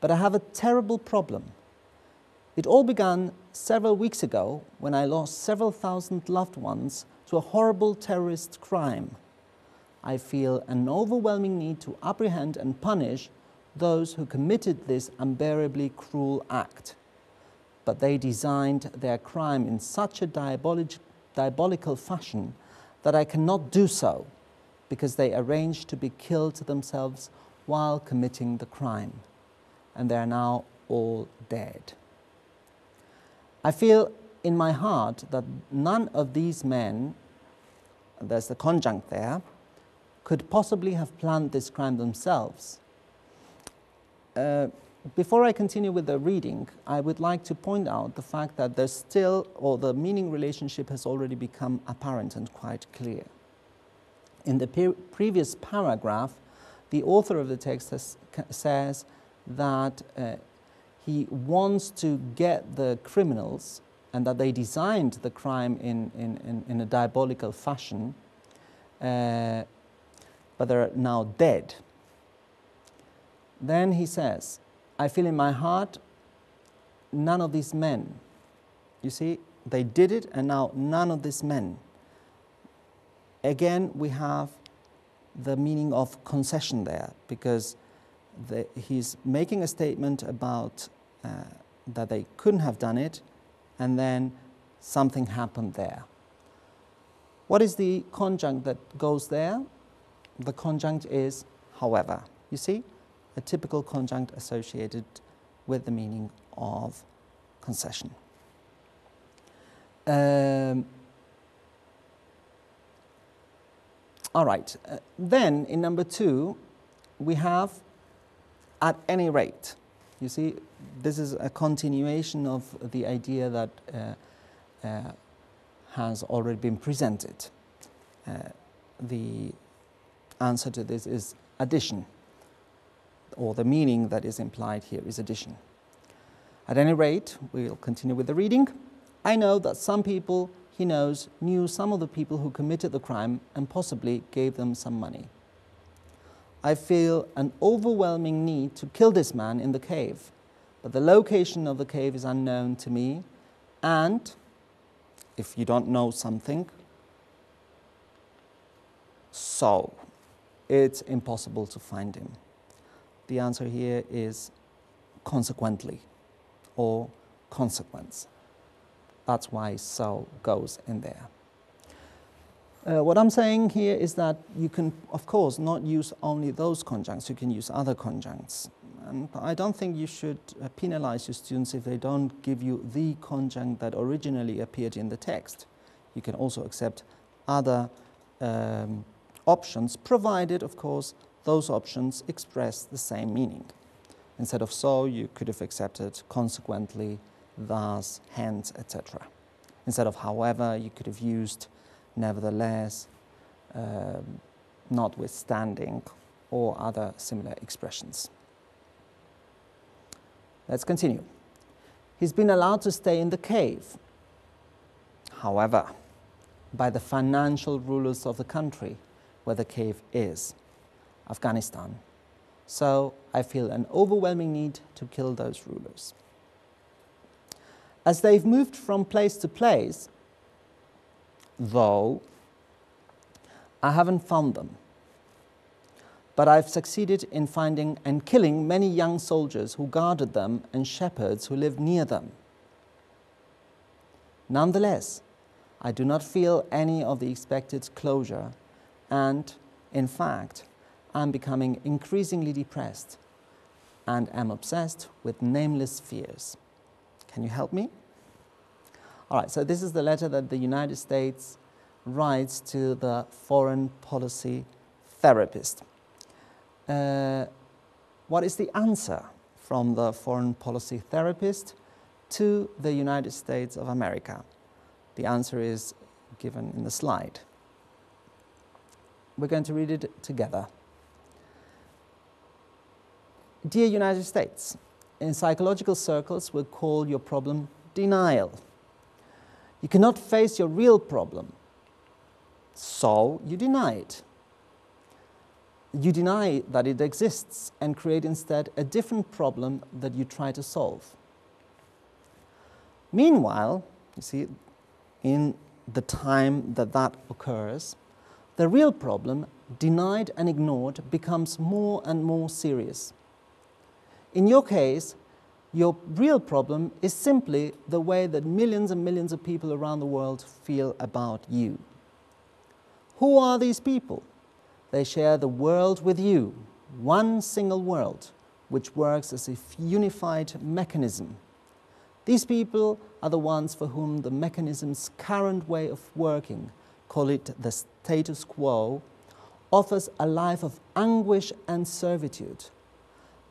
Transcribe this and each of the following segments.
But I have a terrible problem. It all began several weeks ago when I lost several thousand loved ones to a horrible terrorist crime. I feel an overwhelming need to apprehend and punish those who committed this unbearably cruel act. But they designed their crime in such a diabolical fashion that I cannot do so, because they arranged to be killed themselves while committing the crime, and they are now all dead. I feel in my heart that none of these men, there's the conjunct there, could possibly have planned this crime themselves. Before I continue with the reading, I would like to point out the fact that there's still, or the meaning relationship has already become apparent and quite clear. In the previous paragraph, the author of the text says that he wants to get the criminals, and that they designed the crime in a diabolical fashion, but they're now dead. Then he says, I feel in my heart none of these men. You see, they did it, and now none of these men. Again, we have the meaning of concession there, because he's making a statement about that they couldn't have done it, and then something happened there. What is the conjunct that goes there? The conjunct is however. You see, a typical conjunct associated with the meaning of concession. All right, then in number 2, we have at any rate. You see, this is a continuation of the idea that has already been presented. The answer to this is addition, or the meaning that is implied here is addition. At any rate, we'll continue with the reading. I know that some people he knows knew some of the people who committed the crime and possibly gave them some money. I feel an overwhelming need to kill this man in the cave, but the location of the cave is unknown to me, and if you don't know something, so it's impossible to find him. The answer here is consequently, or consequence. That's why so goes in there. What I'm saying here is that you can, of course, not use only those conjuncts, you can use other conjuncts. And I don't think you should penalize your students if they don't give you the conjunct that originally appeared in the text. You can also accept other options, provided, of course, those options express the same meaning. Instead of so, you could have accepted consequently, thus, hence, etc. Instead of however, you could have used nevertheless, notwithstanding, or other similar expressions. Let's continue. He's been allowed to stay in the cave, however, by the financial rulers of the country where the cave is, Afghanistan. So I feel an overwhelming need to kill those rulers. As they've moved from place to place, though, I haven't found them, but I've succeeded in finding and killing many young soldiers who guarded them and shepherds who lived near them. Nonetheless, I do not feel any of the expected closure, and, in fact, I'm becoming increasingly depressed and am obsessed with nameless fears. Can you help me? All right, so this is the letter that the United States writes to the foreign policy therapist. What is the answer from the foreign policy therapist to the United States of America? The answer is given in the slide. We're going to read it together. Dear United States, in psychological circles we call your problem denial. You cannot face your real problem, so you deny it. you deny that it exists and create instead a different problem that you try to solve. Meanwhile, you see, in the time that that occurs, the real problem, denied and ignored, becomes more and more serious. In your case, your real problem is simply the way that millions and millions of people around the world feel about you. Who are these people? They share the world with you, one single world, which works as a unified mechanism. These people are the ones for whom the mechanism's current way of working, call it the status quo, offers a life of anguish and servitude.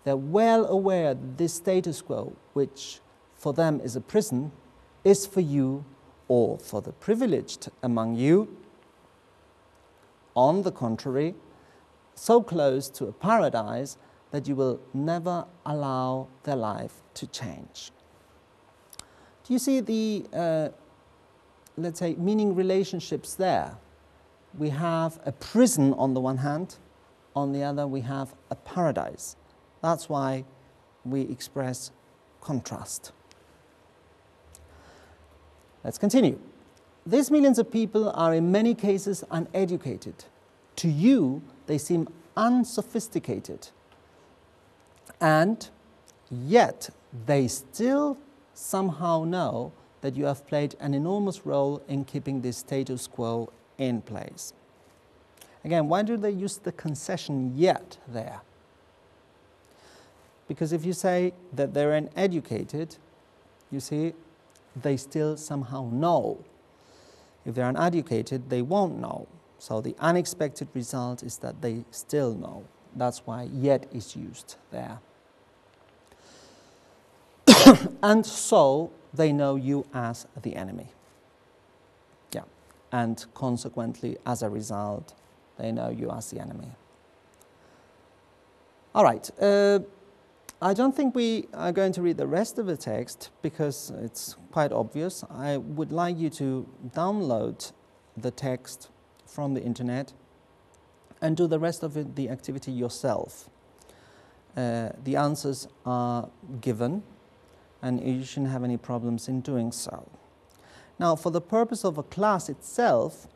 They're well aware that this status quo, which for them is a prison, is for you, or for the privileged among you, on the contrary, so close to a paradise that you will never allow their life to change. Do you see the, let's say, meaning relationships there? We have a prison on the one hand, on the other we have a paradise. That's why we express contrast. Let's continue. These millions of people are in many cases uneducated. To you, they seem unsophisticated. And yet, they still somehow know that you have played an enormous role in keeping this status quo in place. Again, why do they use the concession "yet" there? Because if you say that they're uneducated, you see, they still somehow know. If they're uneducated, they won't know. So the unexpected result is that they still know. That's why "yet" is used there. And so they know you as the enemy. Yeah. And consequently, as a result, they know you as the enemy. All right. I don't think we are going to read the rest of the text because it's quite obvious. I would like you to download the text from the internet and do the rest of the activity yourself. The answers are given, and you shouldn't have any problems in doing so. Now, for the purpose of a class itself,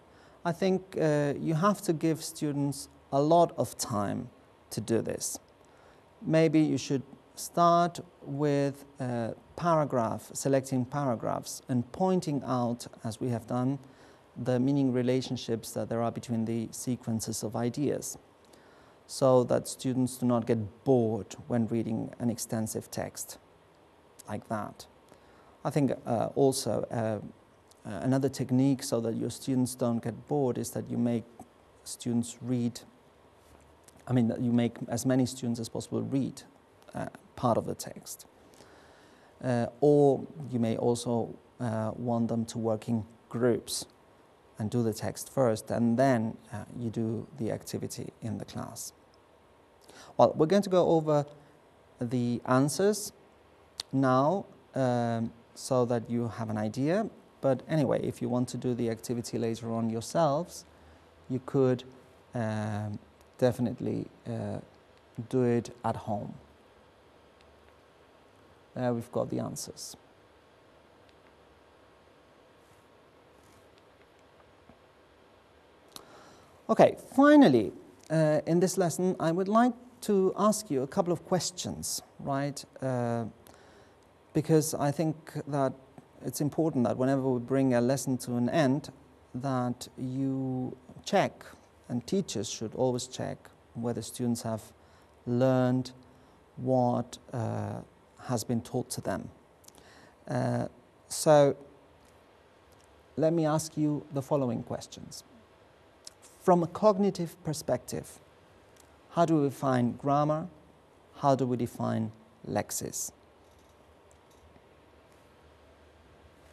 I think you have to give students a lot of time to do this. Maybe you should start with selecting paragraphs and pointing out, as we have done, the meaning relationships that there are between the sequences of ideas, so that students do not get bored when reading an extensive text like that. I think also another technique so that your students don't get bored is that you make students read, that you make as many students as possible read part of the text. Or you may also want them to work in groups and do the text first, and then you do the activity in the class. Well, we're going to go over the answers now so that you have an idea. But anyway, if you want to do the activity later on yourselves, you could definitely do it at home. There we've got the answers. Okay, finally, in this lesson, I would like to ask you a couple of questions, right? Because I think that it's important that whenever we bring a lesson to an end, that you check, and teachers should always check, whether students have learned what has been taught to them. So let me ask you the following questions. From a cognitive perspective, how do we define grammar? How do we define lexis?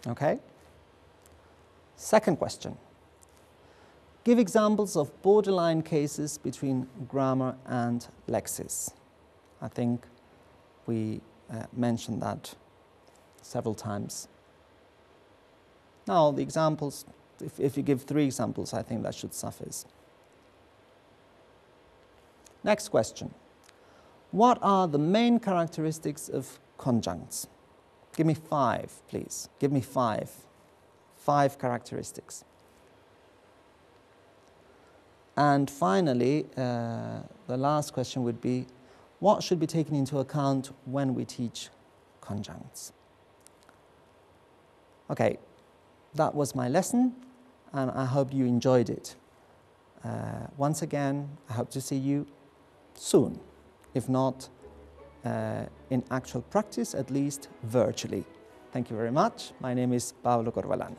Okay? Second question. Give examples of borderline cases between grammar and lexis. I think we mentioned that several times. Now, the examples, if you give 3 examples, I think that should suffice. Next question. What are the main characteristics of conjuncts? Give me 5, please. Give me 5. 5 characteristics. And finally, the last question would be, what should be taken into account when we teach conjuncts? Okay, that was my lesson, and I hope you enjoyed it. Once again, I hope to see you soon, if not in actual practice, at least virtually. Thank you very much. My name is Pablo Corvalan.